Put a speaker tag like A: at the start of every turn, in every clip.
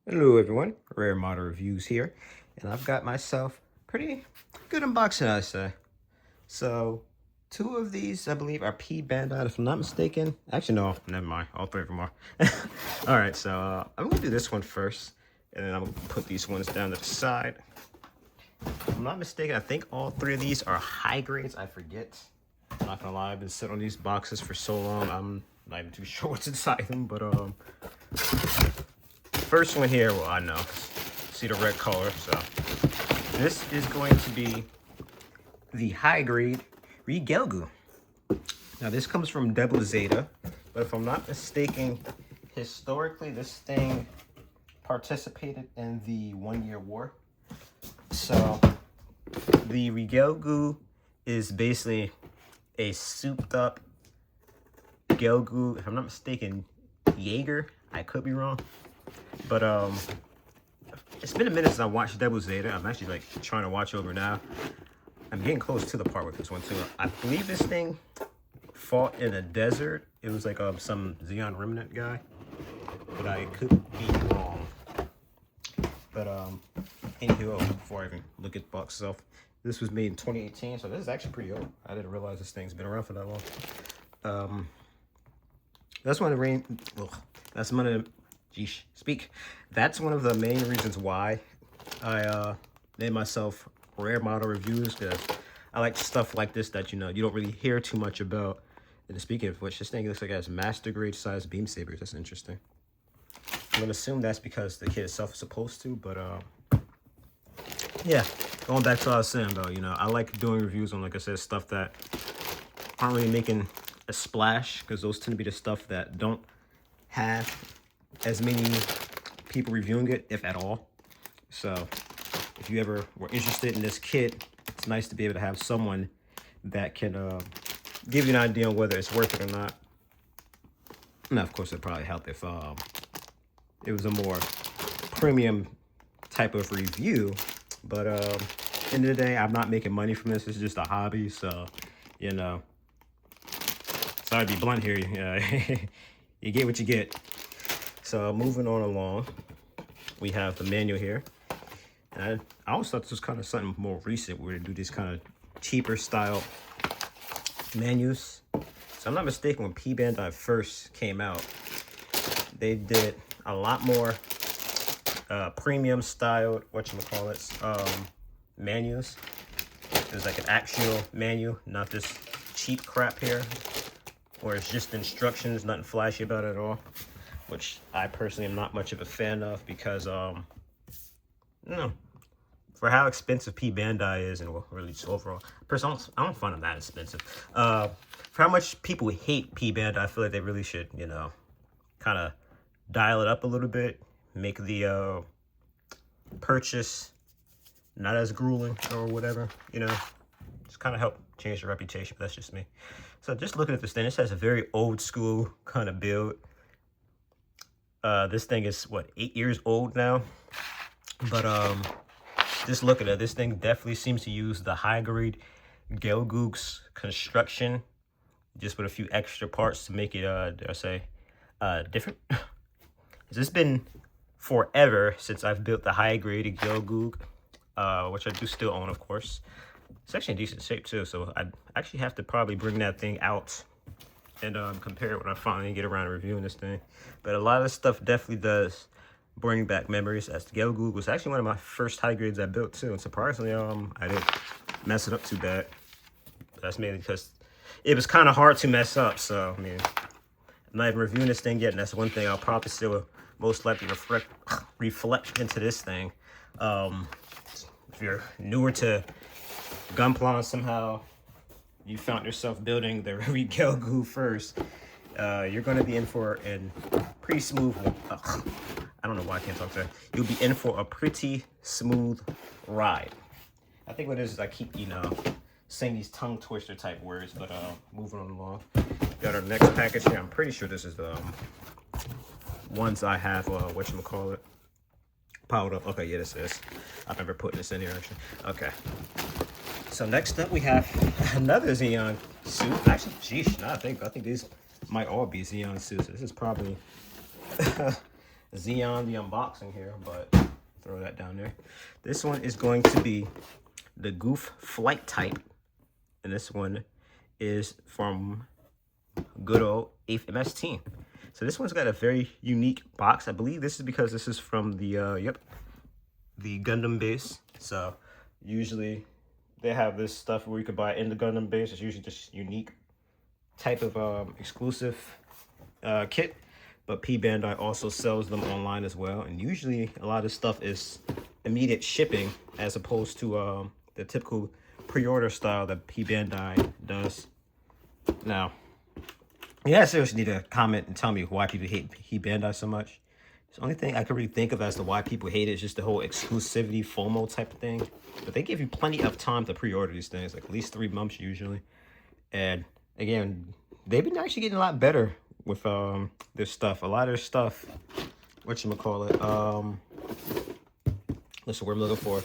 A: Hello everyone, Rare Model Reviews here, and I've got myself pretty good unboxing, I say. So, two of these, I believe, are P Bandai, if I'm not mistaken. Actually, no, never mind. All three of them are. All right, so I'm gonna do this one first, and then I'm gonna put these ones down to the side. If I'm not mistaken, I think all three of these are high grades. I forget. I'm not gonna lie, I've been sitting on these boxes for so long. I'm not even too sure what's inside them, but first one here, well, I know. See the red color, so this is going to be the high grade Regelgu. Now this comes from Double Zeta, but if I'm not mistaken, historically this thing participated in the 1-year war. So the Regelgu is basically a souped up Gelgu, if I'm not mistaken, Jaeger. I could be wrong. But it's been a minute since I watched Double Zeta. I'm actually like trying to watch over now. I'm getting close to the part with this one too. I believe this thing fought in a desert. It was like some Xeon Remnant guy, but I could be wrong. But anywho, before I even look at the box itself, this was made in 2018, so this is actually pretty old. I didn't realize this thing's been around for that long. That's one of the that's one of the That's one of the main reasons why I named myself Rare Model Reviews, because I like stuff like this that you don't really hear too much about. And speaking of which, this thing looks like it has master grade size beam sabers. That's interesting. I'm gonna assume that's because the kit itself is supposed to, but yeah. Going back to what I was saying though, I like doing reviews on, like I said, stuff that aren't really making a splash, because those tend to be the stuff that don't have as many people reviewing it, if at all. So if you ever were interested in this kit, it's nice to be able to have someone that can give you an idea on whether it's worth it or not. Now, of course, it'd probably help if it was a more premium type of review. But end of the day, I'm not making money from this. It's just a hobby. So, sorry to be blunt here. You get what you get. So moving on along, we have the manual here. And I always thought this was kind of something more recent, where they do these kind of cheaper style menus. So I'm not mistaken, when P Bandai first came out, they did a lot more premium styled, menus. There's like an actual menu, not this cheap crap here, where it's just instructions, nothing flashy about it at all. Which I personally am not much of a fan of, because for how expensive P Bandai is, and really just overall, personally, I don't find them that expensive. For how much people hate P Bandai, I feel like they really should, kind of dial it up a little bit, make the purchase not as grueling or whatever, just kind of help change the reputation. But that's just me. So just looking at this thing, this has a very old school kind of build. This thing is, what, 8 years old now? But just looking at this thing, definitely seems to use the high grade Gelgug's construction, just with a few extra parts to make it, dare I say, different. It's been forever since I've built the high grade Gelgug, which I do still own, of course. It's actually in decent shape too, so I actually have to probably bring that thing out and compare it when I finally get around to reviewing this thing. But a lot of this stuff definitely does bring back memories, as the Gelgug was actually one of my first high grades I built too, and surprisingly I didn't mess it up too bad. But that's mainly because it was kind of hard to mess up. So I mean, I'm not even reviewing this thing yet, and that's one thing I'll probably still most likely reflect into this thing. If you're newer to Gunpla, somehow you found yourself building the Regelgu first, you're going to be in for a pretty smooth, I don't know why I can't talk today. You'll be in for a pretty smooth ride. I think what it is I keep, saying these tongue twister type words, but moving on along. Got our next package here. I'm pretty sure this is the ones I have, whatchamacallit, piled up. Okay, yeah, this is. I remember putting this in here, actually. Okay. So next up, we have another Xeon suit. Actually, geez, I think these might all be Xeon suits. This is probably Xeon the unboxing here, but throw that down there. This one is going to be the Goof Flight type, and this one is from good old 8th MS Team. So this one's got a very unique box. I believe this is because this is from the the Gundam base. So usually they have this stuff where you could buy in the Gundam base. It's usually just unique type of exclusive kit. But P Bandai also sells them online as well. And usually a lot of stuff is immediate shipping as opposed to the typical pre-order style that P Bandai does. Now, yeah, I seriously need to comment and tell me why people hate P Bandai so much. The only thing I can really think of as to why people hate it is just the whole exclusivity FOMO type of thing. But they give you plenty of time to pre-order these things, like at least 3 months usually. And again, they've been actually getting a lot better with their stuff. A lot of their stuff, whatchamacallit, what's the word I'm looking for?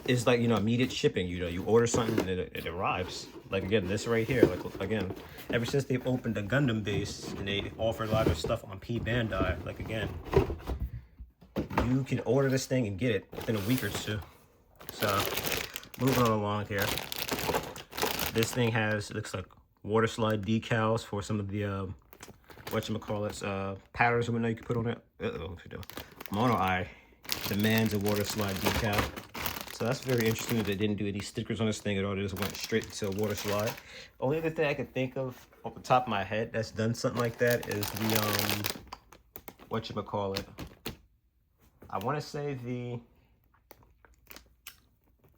A: It's like, you know, immediate shipping. You know, you order something and it arrives. Like, again, this right here, like, again, ever since they've opened the Gundam base and they offer a lot of stuff on P Bandai, like, again, you can order this thing and get it within a week or 2. So, moving on along here. This thing has, looks like water slide decals for some of the, patterns or whatnot you can put on it. Mono Eye demands a water slide decal. So that's very interesting that they didn't do any stickers on this thing at all. They just went straight to a water slide. Only other thing I can think of off the top of my head that's done something like that is the, I want to say the,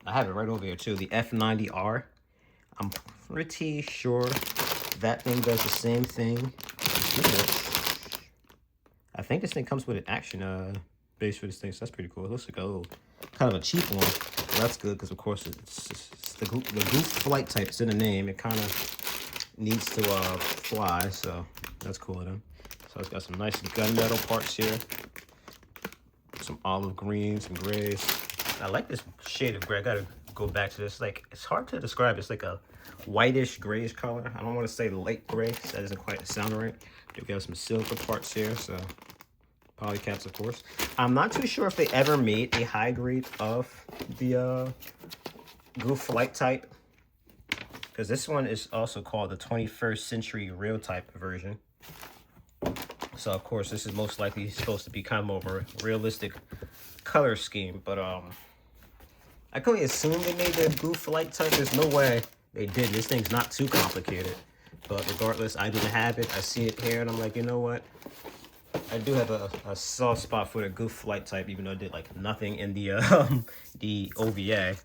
A: I have it right over here too, the F90R. I'm pretty sure that thing does the same thing. I think this thing comes with an action base for this thing, so that's pretty cool. It looks like a little, kind of a cheap one. Well, that's good because, of course, it's the Goof Flight type. It's in the name. It kind of needs to fly, so that's cool of them. So it's got some nice gunmetal parts here. Some olive greens and grays. I like this shade of gray. I gotta go back to this. Like, it's hard to describe. It's like a whitish grayish color. I don't want to say light gray. That doesn't quite sound right. We got some silver parts here, so polycaps, of course. I'm not too sure if they ever made a high grade of the Goof Flight type, because this one is also called the 21st Century Real type version. So of course this is most likely supposed to be kind of more of a realistic color scheme, but I can only assume they made the Goof Flight type. There's no way they did. This thing's not too complicated, but regardless, I didn't have it. I see it here and I'm like, you know what, I do have a soft spot for the Goof Flight type, even though I did like nothing in the OVA.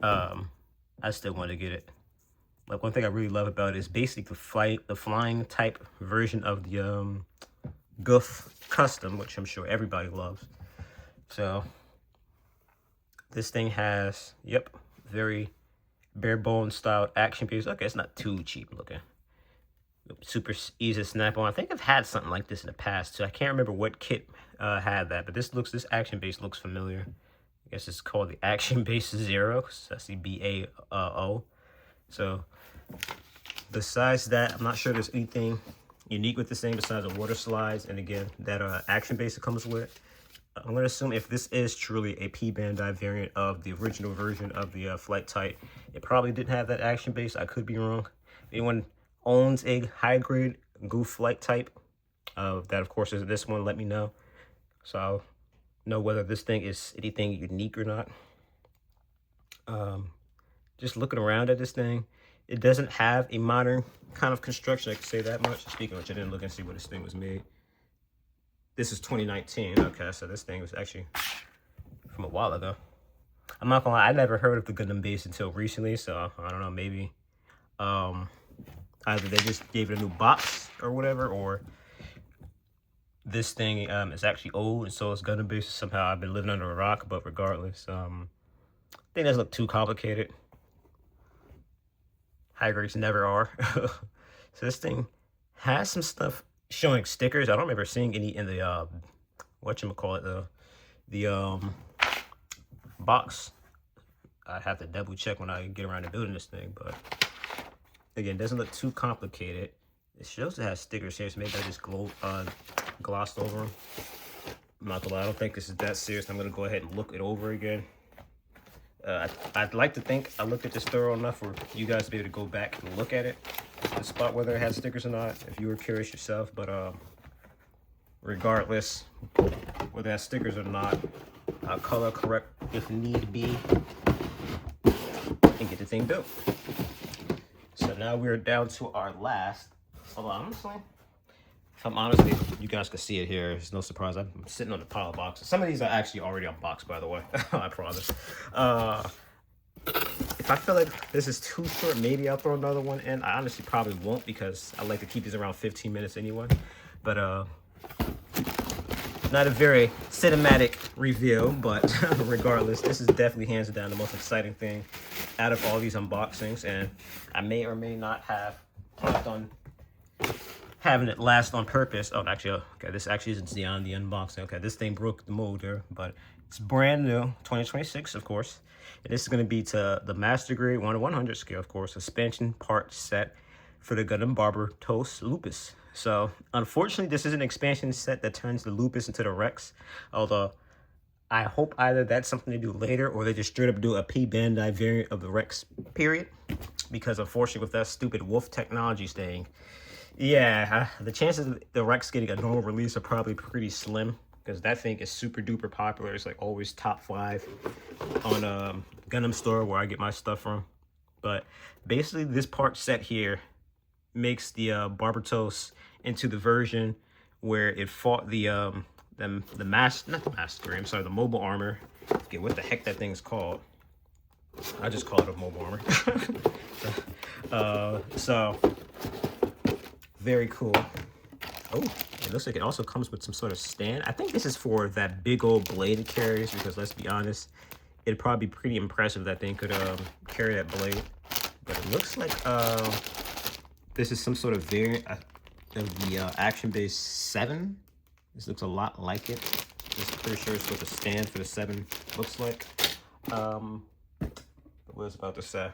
A: I still want to get it. Like, one thing I really love about it is basically the flying type version of the Goof Custom, which I'm sure everybody loves. So this thing has, yep, very bare bones styled action piece. Okay, it's not too cheap looking. Super easy to snap on. I think I've had something like this in the past too. I can't remember what kit had that, but this action base looks familiar. I guess it's called the Action Base Zero, because I see BAO. So besides that, I'm not sure there's anything unique with this thing besides the water slides and again that action base it comes with. I'm going to assume if this is truly a P Bandai variant of the original version of the Flight type, it probably didn't have that action base. I could be wrong. If anyone owns a high grade Goof Flight type, that of course is this one, let me know, so I'll know whether this thing is anything unique or not. Just looking around at this thing, it doesn't have a modern kind of construction, I can say that much. Speaking of which, I didn't look and see when this thing was made. This is 2019. Okay, so this thing was actually from a while ago. I'm not gonna lie, I never heard of the Gundam base until recently, so I don't know, maybe either they just gave it a new box or whatever, or this thing is actually old and so it's Gundam base. Somehow I've been living under a rock, but regardless, I think it doesn't look too complicated. High grades never are. So this thing has some stuff showing stickers. I don't remember seeing any in the the box. I have to double check when I get around to building this thing, but again, it doesn't look too complicated. It shows it has stickers here, so maybe I just glossed over them. I'm not gonna lie, I don't think this is that serious. I'm gonna go ahead and look it over again. I'd like to think I looked at this thorough enough for you guys to be able to go back and look at it, the spot whether it has stickers or not, if you were curious yourself. But regardless, whether it has stickers or not, I'll color correct if need be and get the thing built. So now we're down to our last. Hold on, honestly, if I'm honest, you guys can see it here. It's no surprise. I'm sitting on the pile of boxes. Some of these are actually already unboxed, by the way. I promise. If I feel like this is too short, maybe I'll throw another one in. I honestly probably won't because I like to keep these around 15 minutes anyway. But not a very cinematic reveal, but regardless, this is definitely hands down the most exciting thing out of all these unboxings. And I may or may not have planned on having it last on purpose. Oh, actually, okay, this actually isn't beyond the unboxing. Okay, this thing broke the mold there, but it's brand new, 2026, of course. And this is going to be to the Master Grade 1/100 scale, of course, suspension part set for the Gunpla Lupus. So, unfortunately, this is an expansion set that turns the Lupus into the Rex. Although, I hope either that's something to do later or they just straight up do a P Bandai variant of the Rex, period. Because, unfortunately, with that stupid wolf technology thing, yeah, the chances of the Rex getting a normal release are probably pretty slim. Because that thing is super duper popular. It's like always top 5 on Gundam Store where I get my stuff from. But basically this part set here makes the Barbatos into the version where it fought the mobile armor. I forget what the heck that thing's called. I just call it a mobile armor. So very cool. Oh, it looks like it also comes with some sort of stand. I think this is for that big old blade it carries because let's be honest, it'd probably be pretty impressive that thing could carry that blade. But it looks like this is some sort of variant of the Action Base 7. This looks a lot like it. I'm pretty sure it's what the stand for the 7 looks like. What was I about to say?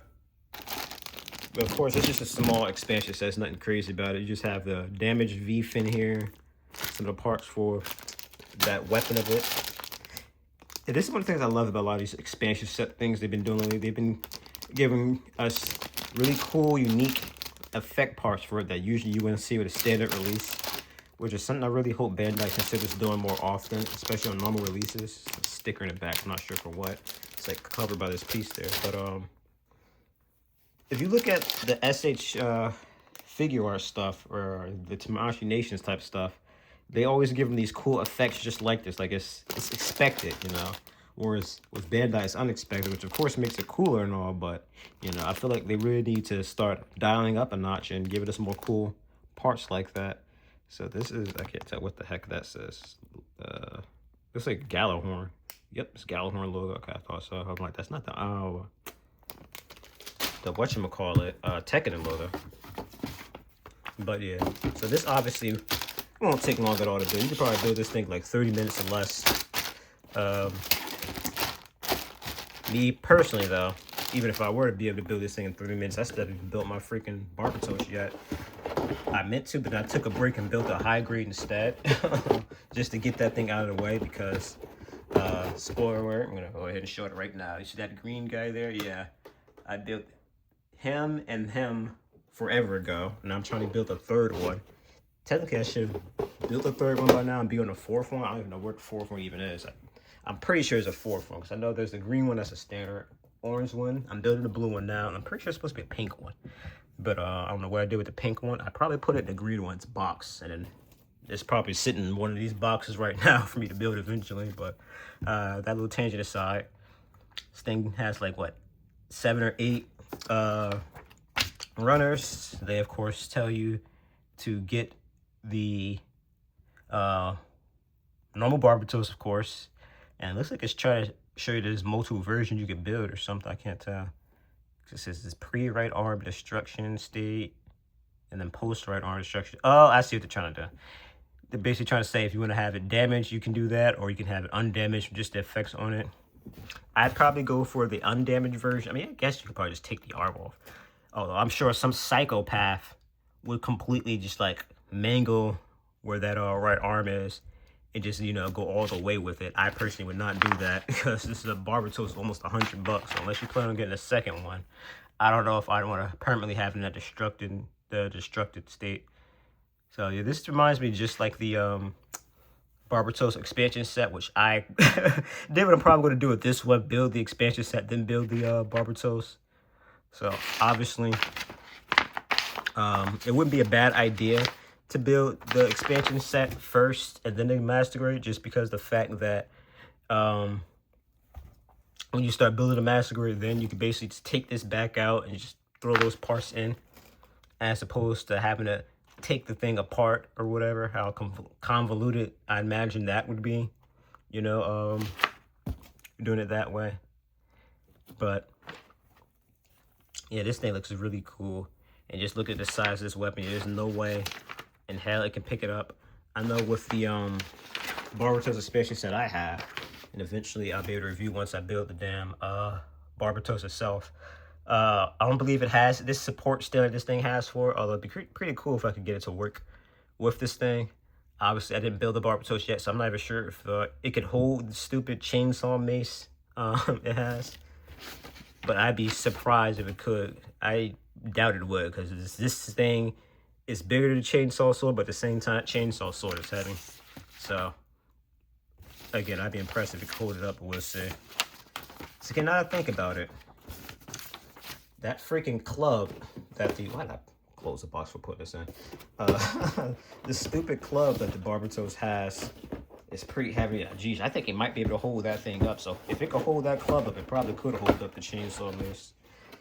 A: But of course, it's just a small expansion, so there's nothing crazy about it. You just have the damaged V fin here, some of the parts for that weapon of it. And this is one of the things I love about a lot of these expansion set things they've been doing lately. They've been giving us really cool, unique effect parts for it that usually you wouldn't see with a standard release, which is something I really hope Bandai considers doing more often, especially on normal releases. A sticker in the back, I'm not sure for what. It's like covered by this piece there, but if you look at the SH figure art stuff or the Tamashii Nations type stuff, they always give them these cool effects just like this. Like it's expected, you know. Whereas with Bandai, it's unexpected, which of course makes it cooler and all. But, you know, I feel like they really need to start dialing up a notch and giving us more cool parts like that. So this is, I can't tell what the heck that says. Looks like Gallahorn. Yep, it's Gallahorn logo. Okay, I thought so. I'm like, that's not the, the whatchamacallit, Tekken logo. But yeah, so this obviously won't take long at all to do. You could probably build this thing like 30 minutes or less. Me personally though, even if I were to be able to build this thing in 30 minutes, I still haven't built my freaking Barbatos yet. I meant to, but I took a break and built a high grade instead, just to get that thing out of the way because, spoiler alert, I'm gonna go ahead and show it right now. You see that green guy there? Yeah, I built him and him forever ago, and I'm trying to build a third one. Technically, I should have built a third one by now and be on the fourth one. I don't even know where the fourth one even is. I'm pretty sure it's a fourth one because I know there's the green one that's a standard orange one. I'm building the blue one now, and I'm pretty sure it's supposed to be a pink one. But I don't know what I did with the pink one. I probably put it in the green one's box, and then it's probably sitting in one of these boxes right now for me to build eventually. But that little tangent aside, this thing has like what, 7 or 8 runners. They of course tell you to get the normal Barbatos, of course, and it looks like it's trying to show you there's multiple versions you can build or something. I can't tell. It says this pre-right arm destruction state and then post-right arm destruction. Oh, I see what they're trying to do. They're basically trying to say if you want to have it damaged, you can do that, or you can have it undamaged, just the effects on it. I'd probably go for the undamaged version. I mean, I guess you could probably just take the arm off. Although I'm sure some psychopath would completely just like mangle where that right arm is and just, you know, go all the way with it. I personally would not do that because this is a barber tool, almost $100. So unless you plan on getting a second one, I don't know if I want to permanently have in that destructed state. So yeah, this reminds me just like the Barber Toast expansion set, which I did what I'm probably going to do with this one, build the expansion set, then build the Barber Toast. So obviously, it wouldn't be a bad idea to build the expansion set first and then the master grade, just because the fact that when you start building the master grade, then you can basically just take this back out and just throw those parts in, as opposed to having to take the thing apart or whatever. How convoluted I imagine that would be, you know, doing it that way. But yeah, this thing looks really cool. And just look at the size of this weapon. There's no way in hell it can pick it up. I know with the Barber Toast expansion set I have, and eventually I'll be able to review once I build the damn Barber Toast itself. I don't believe it has this support still that this thing has for it, although it'd be pretty cool if I could get it to work with this thing. Obviously, I didn't build the Barber Toast yet, so I'm not even sure if it could hold the stupid chainsaw mace it has. But I'd be surprised if it could. I doubt it would, because this thing is bigger than the chainsaw sword, but at the same time, chainsaw sword is heavy. So, again, I'd be impressed if it could hold it up, but we'll see. So, again, now that I think about it, that freaking club that why not close the box for putting this in? The stupid club that the Barber Toast has is pretty heavy. Geez, I think it might be able to hold that thing up. So if it could hold that club up, it probably could hold up the chainsaw mace.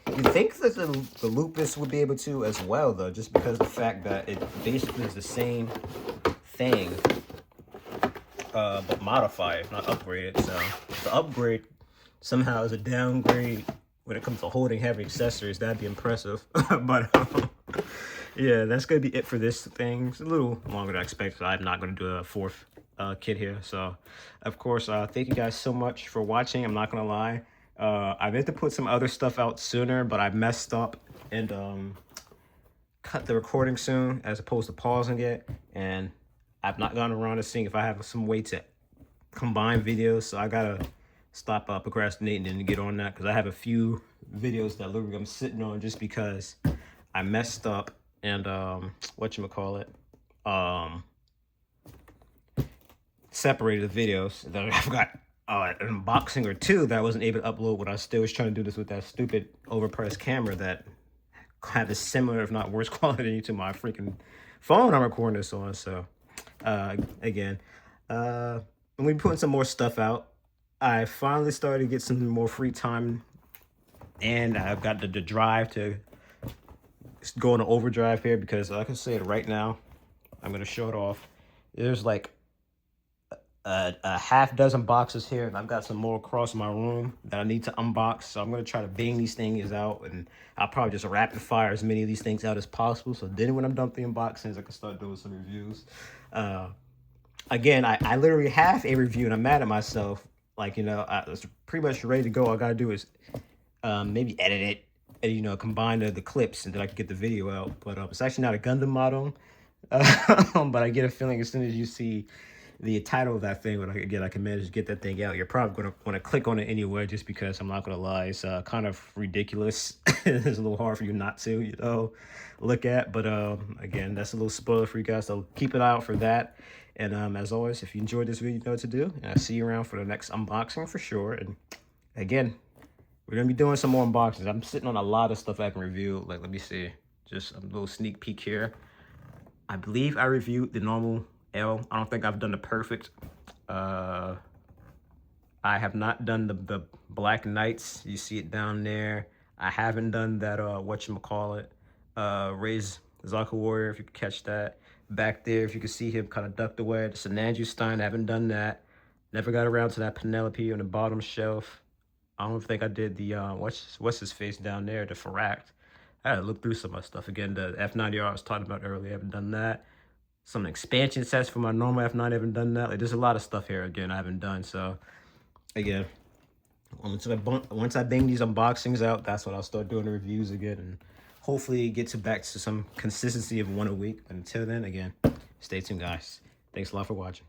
A: You think that the lupus would be able to as well, though, just because of the fact that it basically is the same thing, but modified, not upgraded. So the upgrade somehow is a downgrade when it comes to holding heavy accessories. That'd be impressive. But yeah, that's gonna be it for this thing. It's a little longer than I expected. I'm not gonna do a fourth kit here. So of course, thank you guys so much for watching. I'm not gonna lie, I meant to put some other stuff out sooner, but I messed up and cut the recording soon as opposed to pausing it, and I've not gotten around to seeing if I have some way to combine videos. So I gotta stop procrastinating and get on that, because I have a few videos that literally I'm sitting on just because I messed up and whatchamacallit, separated the videos. Then I've got an unboxing or two that I wasn't able to upload when I still was trying to do this with that stupid overpriced camera that had a similar, if not worse, quality to my freaking phone I'm recording this on. So again, I'm gonna be putting some more stuff out. I finally started to get some more free time, and I've got the drive to go into overdrive here, because like I said, right now, I'm going to show it off. There's like a half dozen boxes here, and I've got some more across my room that I need to unbox. So I'm going to try to bang these things out, and I'll probably just rapid fire as many of these things out as possible. So then when I'm done with the unboxings, I can start doing some reviews. Again, I literally have a review, and I'm mad at myself. Like, you know, I was pretty much ready to go. All I gotta do is maybe edit it and, you know, combine the clips, and then I can get the video out. But it's actually not a Gundam model. But I get a feeling as soon as you see the title of that thing, when I can manage to get that thing out, you're probably gonna want to click on it anyway, just because I'm not gonna lie, it's kind of ridiculous. It's a little hard for you not to, you know, look at. But again, that's a little spoiler for you guys, so keep an eye out for that. And as always, if you enjoyed this video, you know what to do. And I'll see you around for the next unboxing for sure. And again, we're going to be doing some more unboxings. I'm sitting on a lot of stuff I can review. Like, let me see. Just a little sneak peek here. I believe I reviewed the normal L. I don't think I've done the perfect. I have not done the Black Knights. You see it down there. I haven't done that, whatchamacallit, Raise Zaka Warrior, if you could catch that. Back there, if you can see him kind of ducked away. It's a Nanju Stein. I haven't done that. Never got around to that Penelope on the bottom shelf. I don't think I did the what's his face down there, the Faract. I had to look through some of my stuff again. The F90R I was talking about earlier, I haven't done that. Some expansion sets for my normal F9, I haven't done that. Like, there's a lot of stuff here again I haven't done. So again, once I bang these unboxings out, that's when I'll start doing the reviews again, and hopefully get back to some consistency of one a week. But until then, again, stay tuned, guys. Thanks a lot for watching.